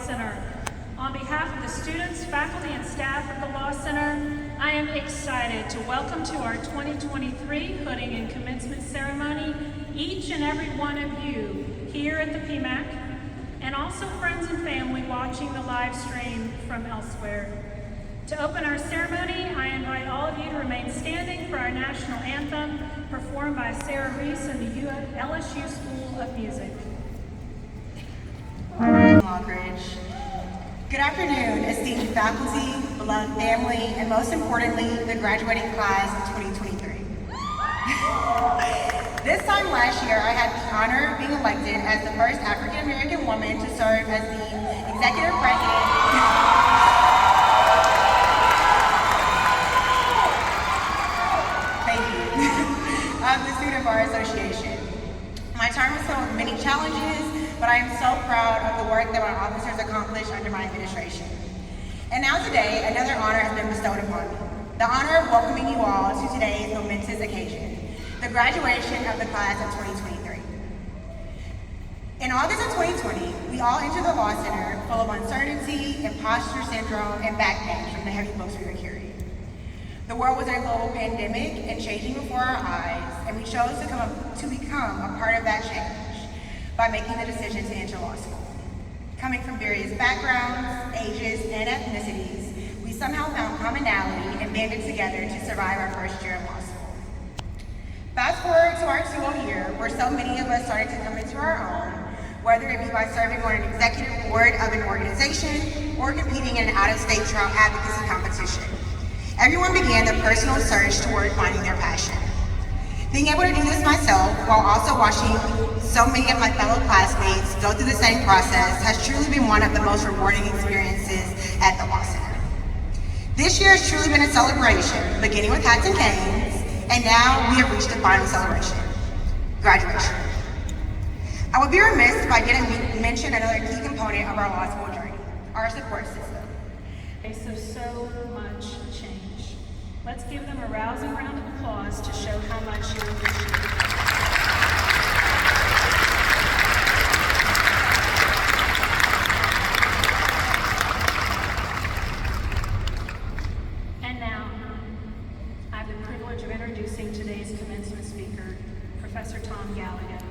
Center. On behalf of the students, faculty, and staff at the Law Center, I am excited to welcome to our 2023 hooding and commencement ceremony each and every one of you here at the PMAC, and also friends and family watching the live stream from elsewhere. To open our ceremony, I invite all of you to remain standing for our national anthem, performed by Sarah Reese and the LSU School of Music. Good afternoon, esteemed faculty, beloved family, and most importantly, the graduating class of 2023. This time last year, I had the honor of being elected as the first African-American woman to serve as the executive president of the Student Bar Association. My term was filled with many challenges, but I am so proud of the work that my officers accomplished under my administration. And now today, another honor has been bestowed upon me. The honor of welcoming you all to today's momentous occasion, the graduation of the class of 2023. In August of 2020, we all entered the Law Center full of uncertainty, imposter syndrome, and back pain from the heavy books we were carrying. The world was in a global pandemic and changing before our eyes, and we chose to become a part of that change by making the decision to enter law school. Coming from various backgrounds, ages, and ethnicities, we somehow found commonality and banded together to survive our first year of law school. Fast forward to our 2-0 year, where so many of us started to come into our own, whether it be by serving on an executive board of an organization or competing in an out-of-state trial advocacy competition. Everyone began the personal search toward finding their passion. Being able to do this myself, while also watching so many of my fellow classmates go through the same process, has truly been one of the most rewarding experiences at the Law Center. This year has truly been a celebration, beginning with hats and canes, and now we have reached the final celebration, graduation. I would be remiss if I didn't mention another key component of our law school journey, our support system. So much change. Let's give them a rousing round of applause to show how much you appreciate it. And now, I have the privilege of introducing today's commencement speaker, Professor Tom Galligan.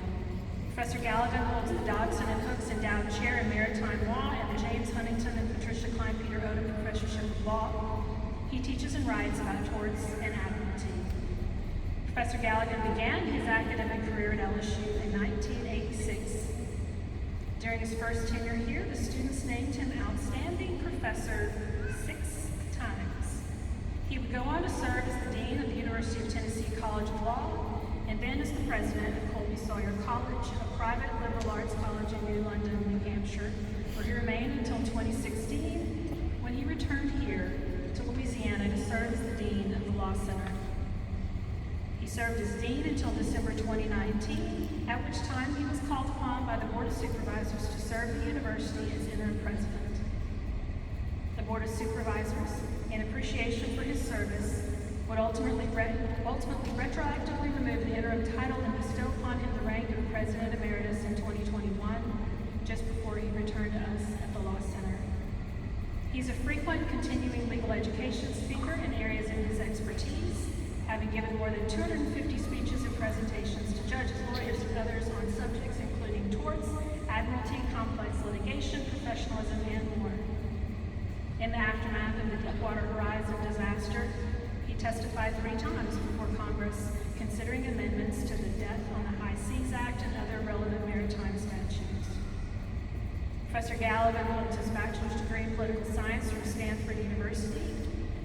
Professor Galligan holds the Dodson and Hooks Endowed Chair in Maritime Law and the James Huntington and Patricia Klein Peter Odom Professorship of Law. He teaches and writes about torts and admiralty. Professor Galligan began his academic career at LSU in 1986. During his first tenure here, the students named him Outstanding Professor 6 times. He would go on to serve as the Dean of the University of Tennessee College of Law, and then as the president of Colby Sawyer College, a private liberal arts college in New London, New Hampshire, where he remained until 2016, when he returned here to Louisiana to serve as the Dean of the Law Center. He served as Dean until December 2019, at which time he was called upon by the Board of Supervisors to serve the university as interim president. The Board of Supervisors, in appreciation for his service, would ultimately retroactively remove the interim title and bestow upon him the rank of President Emeritus in 2021, just before he returned to us at the Law Center. He's a frequent continuing legal education speaker in areas of his expertise, having given more than 250 speeches and presentations to judges, lawyers, and others on subjects including torts, admiralty, complex litigation, professionalism, and more. In the aftermath of the Deepwater Horizon disaster, he testified 3 times before Congress, considering amendments to the Death on the High Seas Act and other relevant maritime statutes. Professor Galligan holds his bachelor's degree in political science from Stanford University,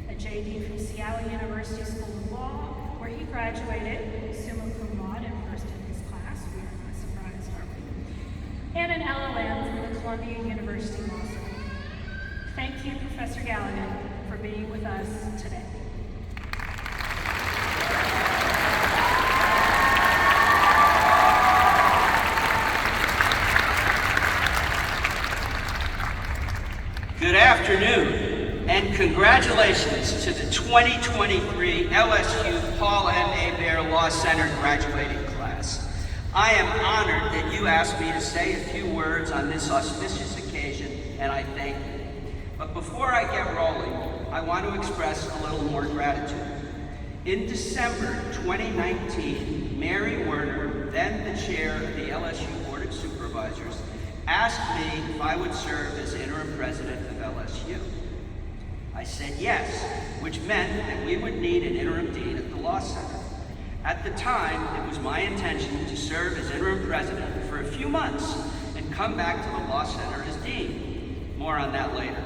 a JD from Seattle University School of Law, where he graduated summa cum laude and first in his class. We are not surprised, are we? And an LLM from the Columbia University Law School. Thank you, Professor Galligan, for being with us today. Good afternoon, and congratulations to the 2023 LSU Paul M. Hebert Law Center graduating class. I am honored that you asked me to say a few words on this auspicious occasion and I thank you. But before I get rolling, I want to express a little more gratitude. In December 2019, Mary Werner, then the chair of the LSU Board of Supervisors, asked me if I would serve as interim president of LSU. I said yes, which meant that we would need an interim dean at the Law Center. At the time, it was my intention to serve as interim president for a few months and come back to the Law Center as dean. More on that later.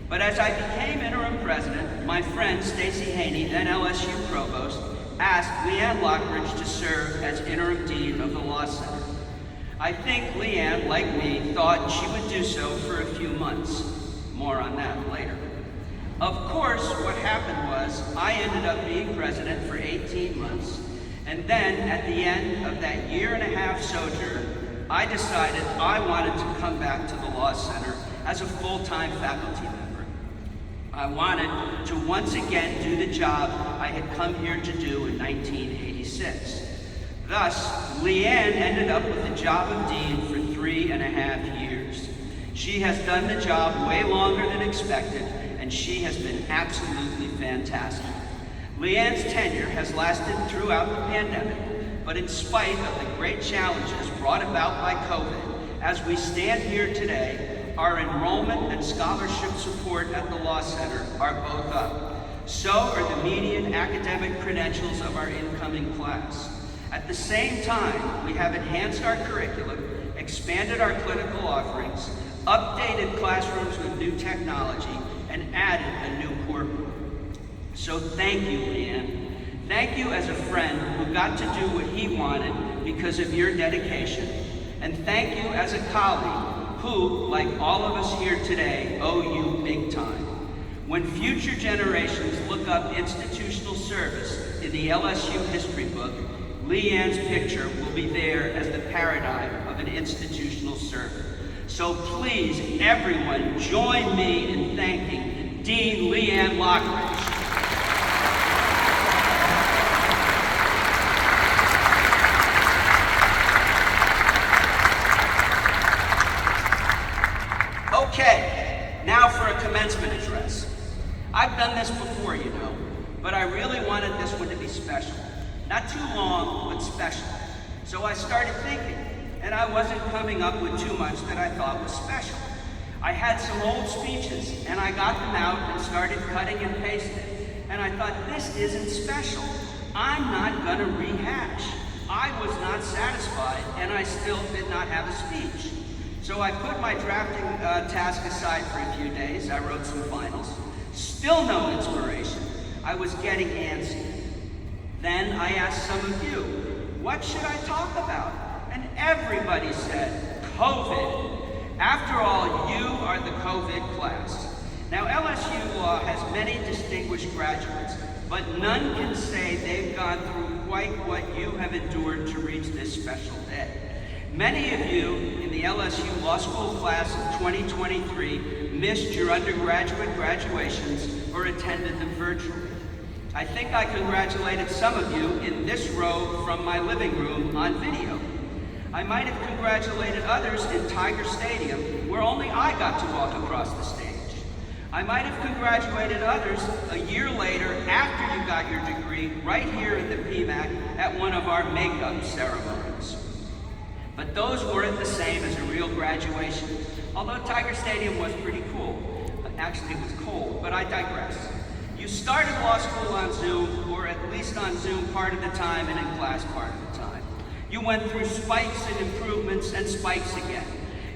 But as I became interim president, my friend Stacey Haney, then LSU provost, asked Leanne Lockridge to serve as interim dean of the Law Center. I think Leanne, like me, thought she would do so for a few months. More on that later. Of course, what happened was I ended up being president for 18 months, and then at the end of that year-and-a-half sojourn, I decided I wanted to come back to the Law Center as a full-time faculty member. I wanted to once again do the job I had come here to do in 1986. Thus, Leanne ended up with the job of dean for 3.5 years. She has done the job way longer than expected, and she has been absolutely fantastic. Leanne's tenure has lasted throughout the pandemic, but in spite of the great challenges brought about by COVID, as we stand here today, our enrollment and scholarship support at the Law Center are both up. So are the median academic credentials of our incoming class. At the same time, we have enhanced our curriculum, expanded our clinical offerings, updated classrooms with new technology, and added a new courtroom. So thank you, Leanne. Thank you as a friend who got to do what he wanted because of your dedication. And thank you as a colleague who, like all of us here today, owe you big time. When future generations look up institutional service in the LSU history book, Leanne's picture will be there as the paradigm of an institutional servant. So please, everyone, join me in thanking Dean Leanne Lockridge. Okay, now for a commencement address. I've done this before, you know, but I really wanted this one to be special. Not too long, but special. So I started thinking, and I wasn't coming up with too much that I thought was special. I had some old speeches, and I got them out and started cutting and pasting. And I thought, this isn't special. I'm not gonna rehash. I was not satisfied, and I still did not have a speech. So I put my drafting task aside for a few days. I wrote some finals. Still no inspiration. I was getting antsy. Then I asked some of you, what should I talk about? And everybody said, COVID. After all, you are the COVID class. Now, LSU Law has many distinguished graduates, but none can say they've gone through quite what you have endured to reach this special day. Many of you in the LSU Law School class of 2023 missed your undergraduate graduations or attended them virtually. I think I congratulated some of you in this row from my living room on video. I might have congratulated others in Tiger Stadium, where only I got to walk across the stage. I might have congratulated others a year later after you got your degree right here in the PMAC at one of our makeup ceremonies. But those weren't the same as a real graduation, although Tiger Stadium was pretty cool. Actually, it was cold, but I digress. You started law school on Zoom, or at least on Zoom part of the time and in class part of the time. You went through spikes and improvements and spikes again.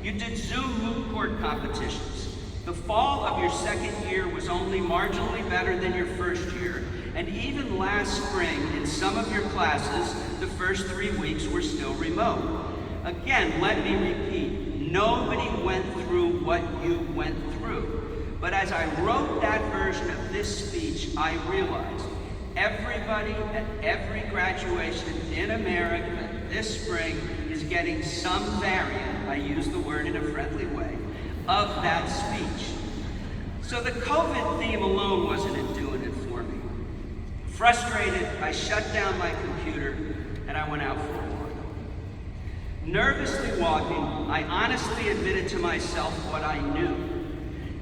You did Zoom moot court competitions. The fall of your second year was only marginally better than your first year, and even last spring, in some of your classes, the first 3 weeks were still remote. Again, let me repeat, nobody went through what you went through. But as I wrote that version of this speech, I realized everybody at every graduation in America this spring is getting some variant, I use the word in a friendly way, of that speech. So the COVID theme alone wasn't doing it for me. Frustrated, I shut down my computer and I went out for a walk. Nervously walking, I honestly admitted to myself what I knew.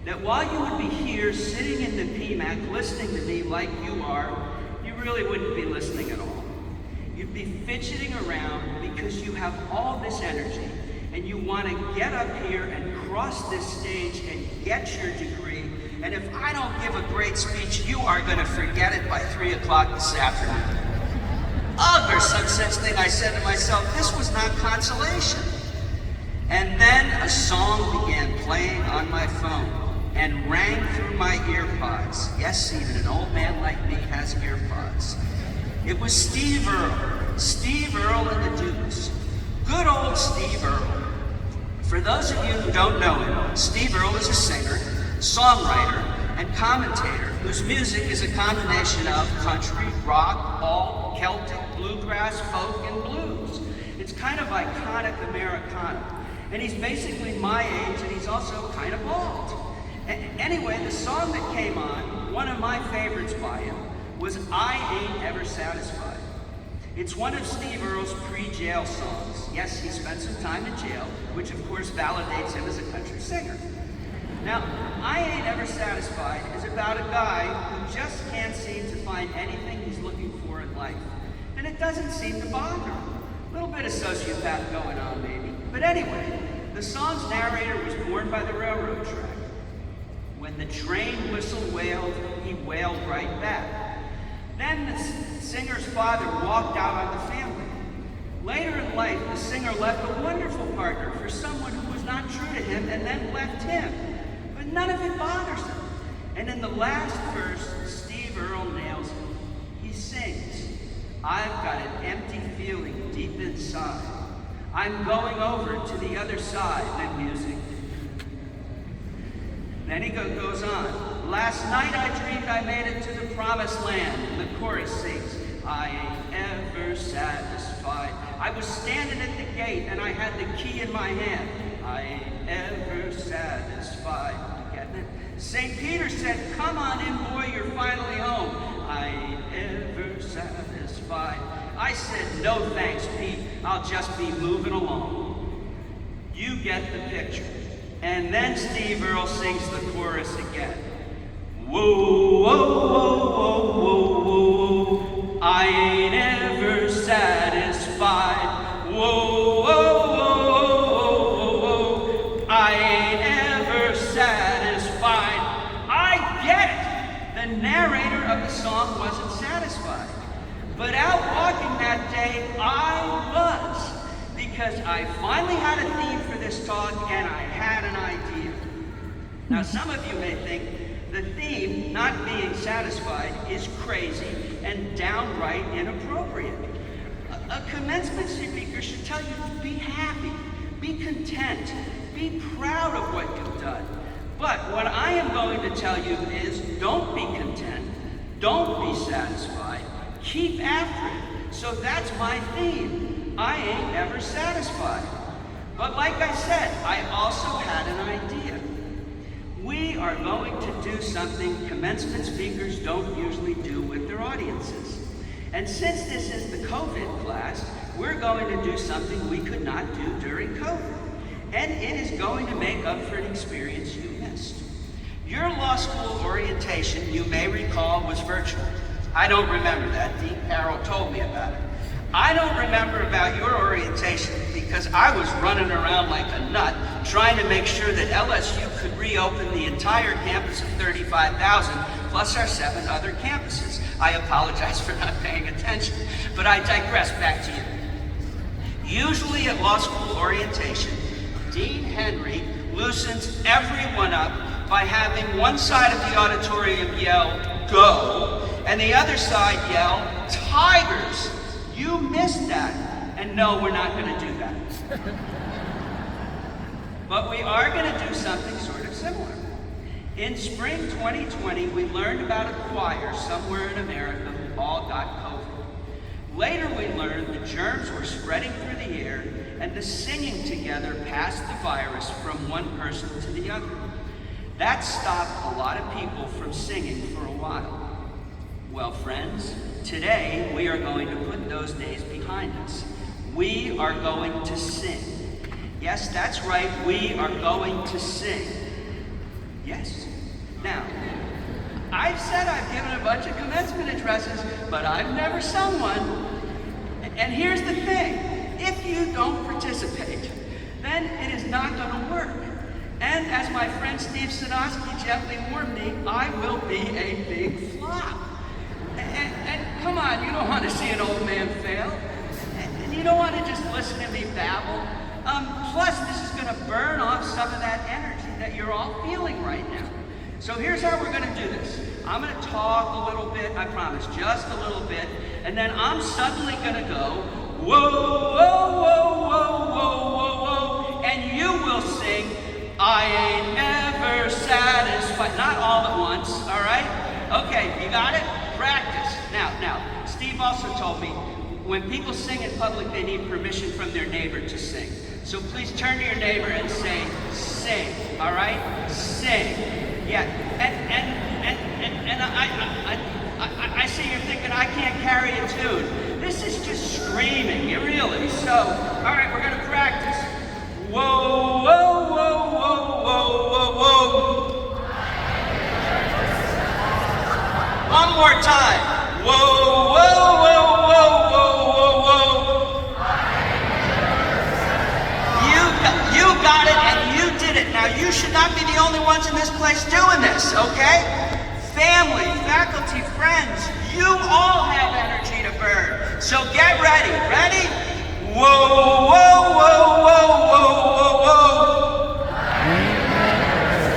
That while you would be here sitting in the PMAC listening to me like you are, you really wouldn't be listening at all. You'd be fidgeting around because you have all this energy and you want to get up here and cross this stage and get your degree. And if I don't give a great speech, you are going to forget it by 3 o'clock this afternoon. Ugh, or some such thing. I said to myself, this was not consolation. And then a song began playing on my phone and rang through my earpods. Yes, even an old man like me has earpods. It was Steve Earle. Steve Earle and the Dukes. Good old Steve Earle. For those of you who don't know him, Steve Earle is a singer, songwriter, and commentator whose music is a combination of country, rock, alt, Celtic, bluegrass, folk, and blues. It's kind of iconic Americana. And he's basically my age, and he's also kind of bald. Anyway, the song that came on, one of my favorites by him, was I Ain't Ever Satisfied. It's one of Steve Earle's pre-jail songs. Yes, he spent some time in jail, which of course validates him as a country singer. Now, I Ain't Ever Satisfied is about a guy who just can't seem to find anything he's looking for in life. And it doesn't seem to bother him. A little bit of sociopath going on, maybe. But anyway, the song's narrator was born by the railroad track. When the train whistle wailed, he wailed right back. Then the singer's father walked out on the family. Later in life, the singer left a wonderful partner for someone who was not true to him and then left him. But none of it bothers him. And in the last verse, Steve Earle nails it. He sings, I've got an empty feeling deep inside. I'm going over to the other side, and music. Then he goes on. Last night I dreamed I made it to the promised land. And the chorus sings, I ain't ever satisfied. I was standing at the gate and I had the key in my hand. I ain't ever satisfied. Getting it? St. Peter said, come on in, boy, you're finally home. I ain't ever satisfied. I said, no thanks, Pete. I'll just be moving along. You get the picture. And then Steve Earle sings the chorus again. Whoa, whoa, whoa, whoa, whoa, whoa. I ain't ever satisfied. Whoa, whoa, whoa, whoa, whoa. I ain't ever satisfied. I get it. The narrator of the song wasn't satisfied. But out walking that day, I was. Because I finally had a theme for this talk and I had an idea. Now some of you may think the theme, not being satisfied, is crazy and downright inappropriate. A commencement speaker should tell you to be happy, be content, be proud of what you've done. But what I am going to tell you is don't be content, don't be satisfied, keep after it. So that's my theme. I ain't ever satisfied. But like I said, I also had an idea. We are going to do something commencement speakers don't usually do with their audiences. And since this is the COVID class, we're going to do something we could not do during COVID. And it is going to make up for an experience you missed. Your law school orientation, you may recall, was virtual. I don't remember that. Dean Carroll told me about it. I don't remember about your orientation because I was running around like a nut trying to make sure that LSU could reopen the entire campus of 35,000 plus our 7 other campuses. I apologize for not paying attention, but I digress. Back to you. Usually at law school orientation, Dean Henry loosens everyone up by having one side of the auditorium yell, go, and the other side yell, tigers. You missed that. And no, we're not going to do that. But we are going to do something sort of similar. In spring 2020, we learned about a choir somewhere in America who all got COVID. Later we learned the germs were spreading through the air and the singing together passed the virus from one person to the other. That stopped a lot of people from singing for a while. Well, friends, today we are going to put those days behind us. We are going to sing. Yes, that's right, we are going to sing. Yes. Now, I've said I've given a bunch of commencement addresses, but I've never sung one. And here's the thing, if you don't participate, then it is not going to work. And as my friend Steve Sinosky gently warned me, I will be a big flop. And come on, you don't want to see an old man fail. And you don't want to just listen to me babble. Plus, this is going to burn off some of that energy that you're all feeling right now. So here's how we're going to do this. I'm going to talk a little bit, I promise, just a little bit, and then I'm suddenly going to go, whoa, whoa, whoa, whoa, whoa, whoa, whoa, and you will sing, I ain't never satisfied. Not all at once, all right? Okay, you got it? Practice. Now, Steve also told me, when people sing in public, they need permission from their neighbor to sing. So please turn to your neighbor and say, sing, all right? Sing. Yeah, and I see you're thinking I can't carry a tune. This is just screaming, really. So, all right, we're gonna practice. Whoa, whoa, whoa, whoa, whoa, whoa, whoa. One more time. Whoa, whoa, whoa, whoa, whoa, whoa, whoa. You got it, and you did it. Now, you should not be the only ones in this place doing this, okay? Family, faculty, friends, you all have energy to burn. So get ready. Ready? Whoa, whoa, whoa, whoa, whoa, whoa, whoa.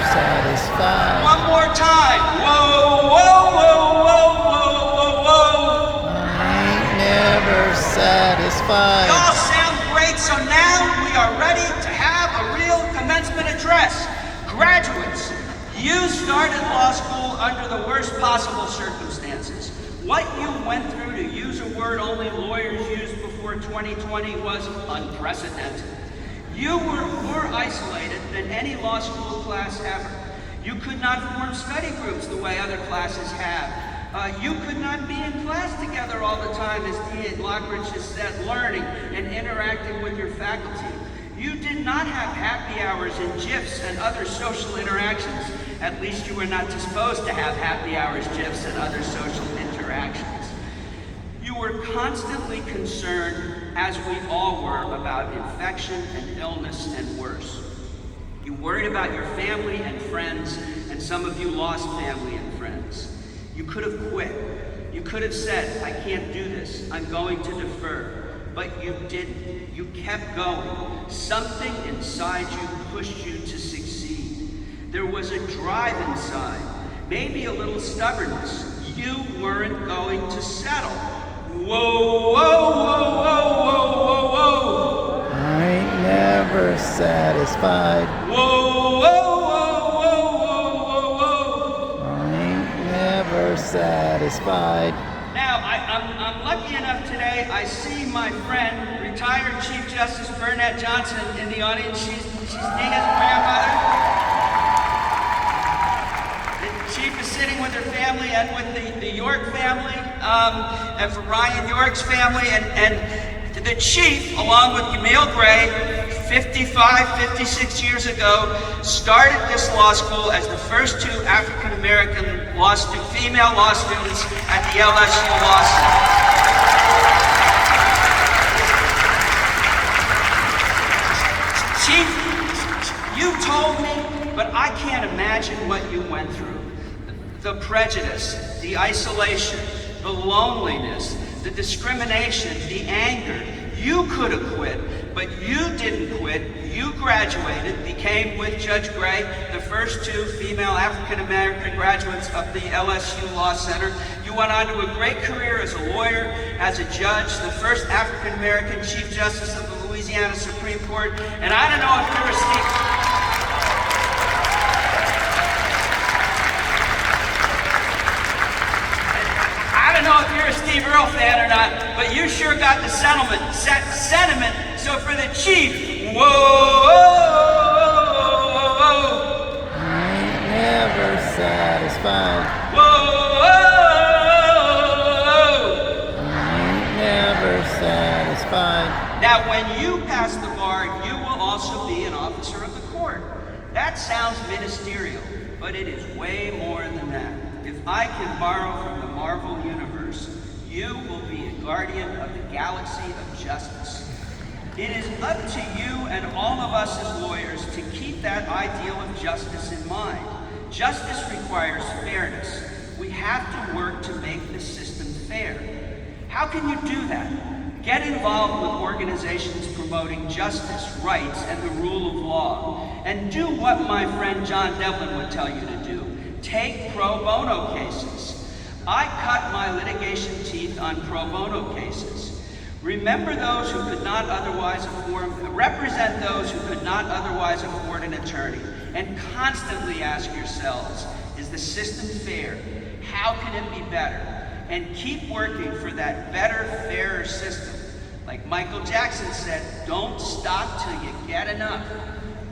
Satisfied. One more time. Whoa, whoa, whoa, whoa, whoa, whoa, whoa. I ain't never satisfied. Y'all sound great, so now we are ready to have a real commencement address. Graduates, you started law school under the worst possible circumstances. What you went through, to use a word only lawyers used before 2020, was unprecedented. You were more isolated than any law school class ever. You could not form study groups the way other classes have. You could not be in class together all the time, as Dean Lockridge has said, learning and interacting with your faculty. You did not have happy hours and GIFs and other social interactions. At least you were not disposed to have happy hours, GIFs, and other social interactions. You were constantly concerned, as we all were, about infection and illness and worse. You worried about your family and friends, and some of you lost family and friends. You could have quit. You could have said, I can't do this, I'm going to defer. But you didn't. You kept going. Something inside you pushed you to succeed. There was a drive inside, maybe a little stubbornness. You weren't going to settle. Whoa, whoa, whoa, whoa, whoa, whoa, whoa. I ain't never satisfied. Whoa, whoa, whoa, whoa, whoa, whoa, whoa. I ain't never satisfied. Now, I'm lucky enough today, I see my friend, retired Chief Justice Burnett Johnson in the audience. She's Nina's grandmother. The Chief is sitting with her family and with the York family, and for Ryan York's family, and the Chief, along with Camille Gray, 56 years ago, started this law school as the first two African-American female law students at the LSU Law School. Chief, you told me, but I can't imagine what you went through. The prejudice, the isolation, the loneliness, the discrimination, the anger. You could have quit, but you didn't quit. You graduated, became, with Judge Gray, the first two female African-American graduates of the LSU Law Center. You went on to a great career as a lawyer, as a judge, the first African-American Chief Justice of the Louisiana Supreme Court. And I don't know if you're a Steve Earle fan or not, but you sure got the sentiment. So for the Chief, whoa, I ain't never satisfied. Whoa, I ain't never satisfied. Now, when you pass the bar, you will also be an officer of the court. That sounds ministerial, but it is way more than that. If I can borrow from the Marvel Universe, you will be a guardian of the galaxy of justice. It is up to you and all of us as lawyers to keep that ideal of justice in mind. Justice requires fairness. We have to work to make the system fair. How can you do that? Get involved with organizations promoting justice, rights, and the rule of law. And do what my friend John Devlin would tell you to do. Take pro bono cases. I cut my litigation teeth on pro bono cases. Remember those who could not otherwise represent those who could not otherwise afford an attorney, and constantly ask yourselves, is the system fair? How can it be better? And keep working for that better, fairer system. Like Michael Jackson said, don't stop till you get enough.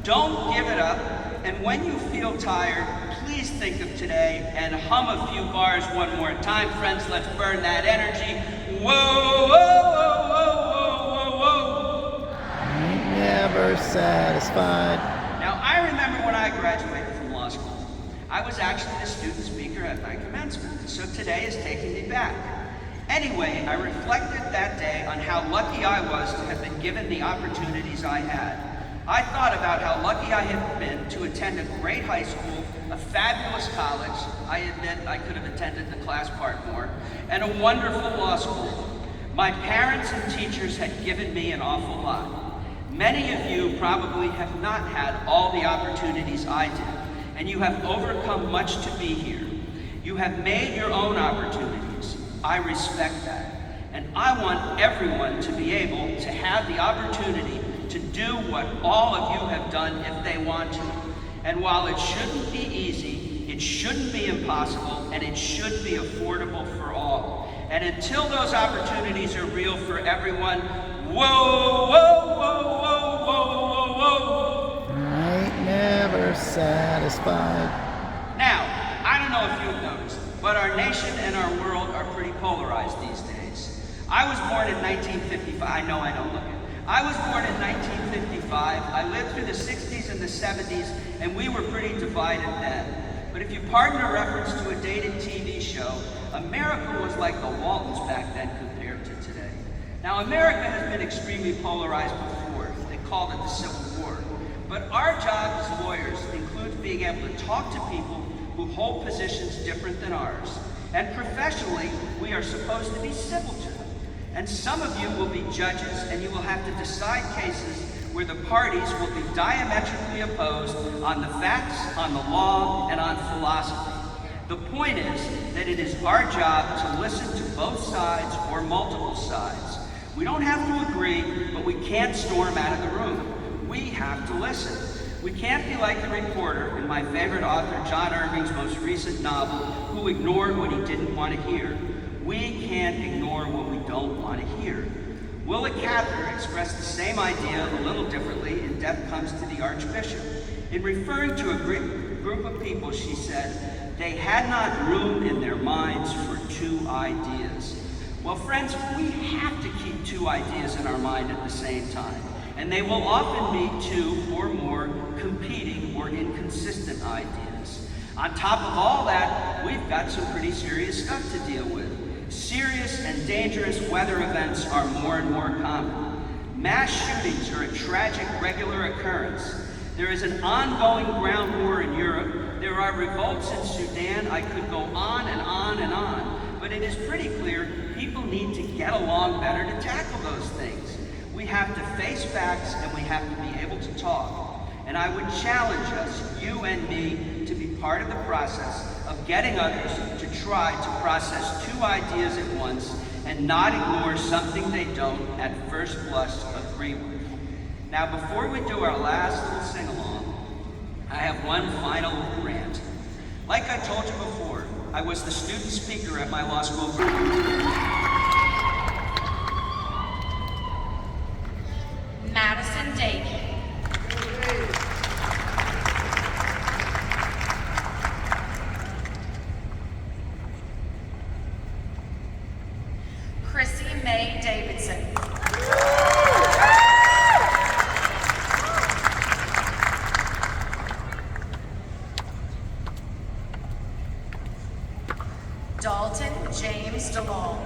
Don't give it up, and when you feel tired, please think of today and hum a few bars one more time. Friends, let's burn that energy. Whoa, whoa, whoa, whoa, whoa, whoa, whoa. Ain't never satisfied. Now, I remember when I graduated from law school, I was actually the student speaker at my commencement, so today is taking me back. Anyway, I reflected that day on how lucky I was to have been given the opportunities I had. I thought about how lucky I had been to attend a great high school, a fabulous college, I admit I could have attended the class part more, and a wonderful law school. My parents and teachers had given me an awful lot. Many of you probably have not had all the opportunities I did, and you have overcome much to be here. You have made your own opportunities. I respect that. And I want everyone to be able to have the opportunity to do what all of you have done if they want to. And while it shouldn't be easy, it shouldn't be impossible, and it should be affordable for all. And until those opportunities are real for everyone, whoa, whoa, whoa, whoa, whoa, whoa, whoa. I ain't never satisfied. Now, I don't know if you've noticed, but our nation and our world are pretty polarized these days. I was born in 1955. I know I don't look it. I was born in 1955. I lived through the 60s and the 70s, and we were pretty divided then. But if you pardon a reference to a dated TV show, America was like the Waltons back then compared to today. Now, America has been extremely polarized before. They called it the Civil War. But our job as lawyers includes being able to talk to people who hold positions different than ours. And professionally, we are supposed to be civil to them. And some of you will be judges, and you will have to decide cases where the parties will be diametrically opposed on the facts, on the law, and on philosophy. The point is that it is our job to listen to both sides or multiple sides. We don't have to agree, but we can't storm out of the room. We have to listen. We can't be like the reporter in my favorite author John Irving's most recent novel, who ignored what he didn't want to hear. We can't ignore what we don't want to hear. Willa Cather expressed the same idea a little differently in Death Comes to the Archbishop. In referring to a group of people, she said, they had not room in their minds for two ideas. Well, friends, we have to keep two ideas in our mind at the same time, and they will often be two or more competing or inconsistent ideas. On top of all that, we've got some pretty serious stuff to deal with. Serious and dangerous weather events are more and more common. Mass shootings are a tragic regular occurrence. There is an ongoing ground war in Europe. There are revolts in Sudan. I could go on and on and on. But it is pretty clear people need to get along better to tackle those things. We have to face facts, and we have to be able to talk. And I would challenge us, you and me, to be part of the process of getting others to try to process two ideas at once and not ignore something they don't at first blush agree with. Now, before we do our last little sing-along, I have one final rant. Like I told you before, I was the student speaker at my law school graduation. Madison Dakin. Chrissy May Davidson. against the law.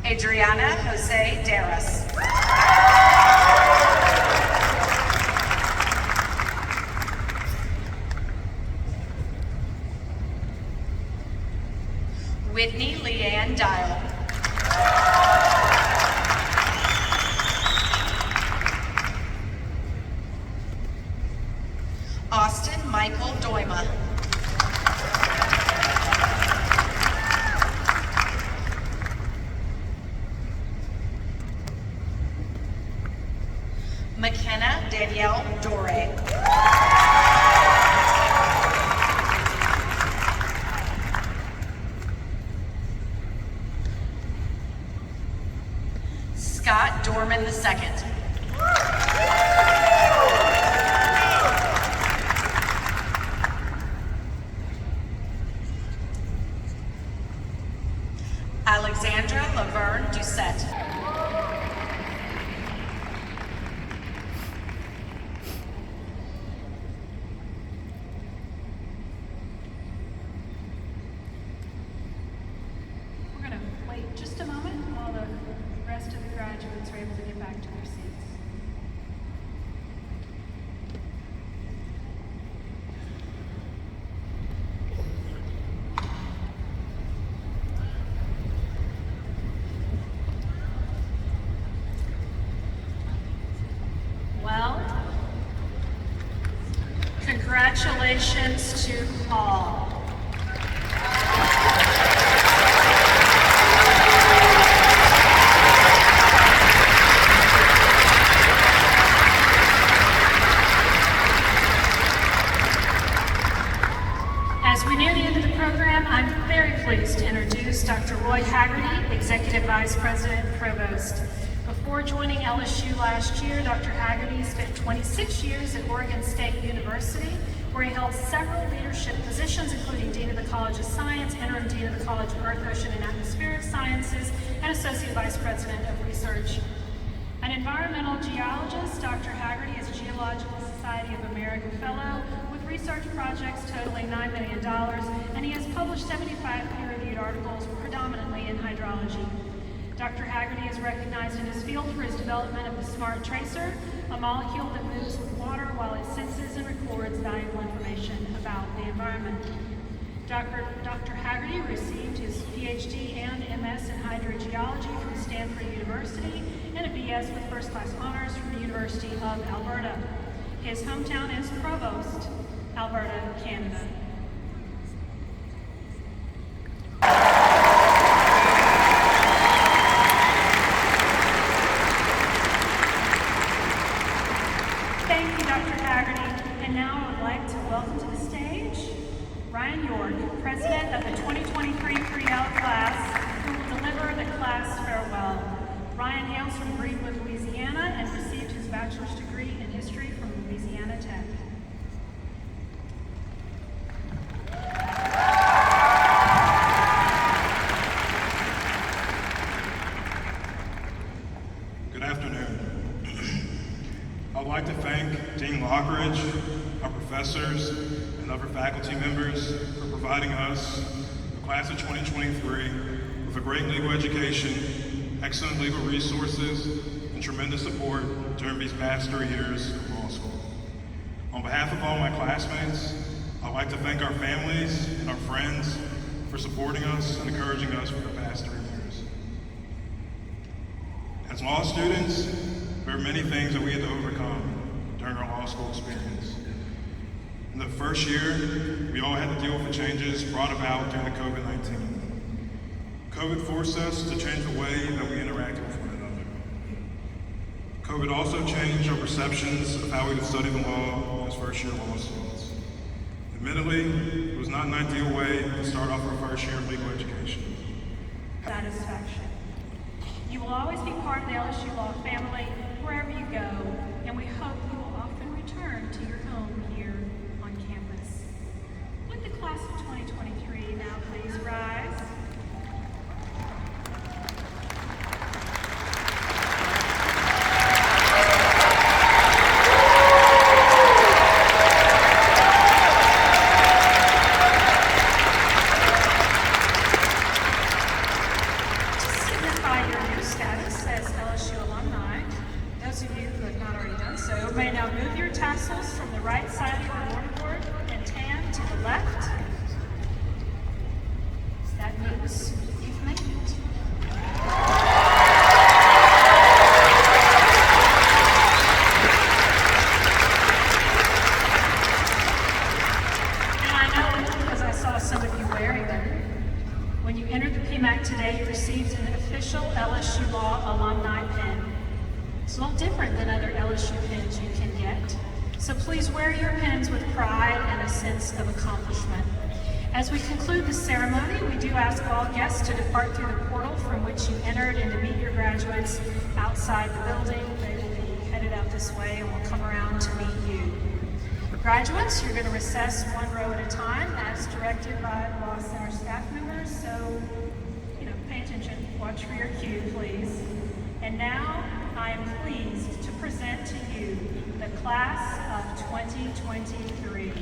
Adriana Jose Darras. Whitney Leanne Dial. Austin Michael Doima. McKenna Danielle Dore. Scott Dorman II. Alexandra Laverne Doucette. We're going to wait just a moment while the rest of the graduates are able to get back to their seats. Well, congratulations to all. As we near the end of the program, I'm very pleased to introduce Dr. Roy Haggerty, Executive Vice President, Provost. Before joining LSU last year, Dr. Haggerty spent 26 years at Oregon State University, where he held several leadership positions, including Dean of the College of Science, Interim Dean of the College of Earth, Ocean, and Atmospheric Sciences, and Associate Vice President of Research. An environmental geologist, Dr. Haggerty is a Geological Society of America Fellow with research projects totaling $9 million, and he has published 75 peer-reviewed articles, predominantly in hydrology. Dr. Haggerty is recognized in his field for his development of the Smart Tracer, a molecule that moves with water while it senses and records valuable information about the environment. Dr. Haggerty received his PhD and MS in hydrogeology from Stanford University and a BS with first-class honors from the University of Alberta. His hometown is Provost, Alberta, Canada. Thank you, Dr. Haggerty. And now I would like to welcome to the stage Ryan York, President of the 2023 pre-L class, who will deliver the class farewell. Ryan hails from Greenwood, Louisiana, and received his bachelor's degree in history from Louisiana Tech. Good afternoon. I'd like to thank Dean Lockridge, our professors, and other faculty members for providing us, the class of 2023, with a great legal education, excellent legal resources, and tremendous support during these past 3 years of law school. On behalf of all my classmates, I'd like to thank our families and our friends for supporting us and encouraging us for the past 3 years. As law students, there are many things that we had to overcome during our law school experience. In the first year, we all had to deal with the changes brought about due to COVID-19. COVID forced us to change the way that we interacted with one another. COVID also changed our perceptions of how we would study the law as first-year law students. Admittedly, it was not an ideal way to start off our first year of legal education. Satisfaction. You will always be part of the LSU Law family wherever you go, and we hope you will often return to your home here on campus. Would the class of 2023 now please rise? may now move your tassels from the right side of your mortarboard and tan to the left. That means you've made it. And I know because I saw some of you wearing them. When you entered the PMAC today, you received an official LSU Law alumni pin. It's a little different than other LSU pins you can get. So please wear your pins with pride and a sense of accomplishment. As we conclude the ceremony, we do ask all guests to depart through the portal from which you entered and to meet your graduates outside the building. They will be headed out this way and will come around to meet you. Graduates, you're going to recess one row at a time as directed by Law Center staff members. So, pay attention. Watch for your cue, please. And now, I am pleased to present to you the class of 2023.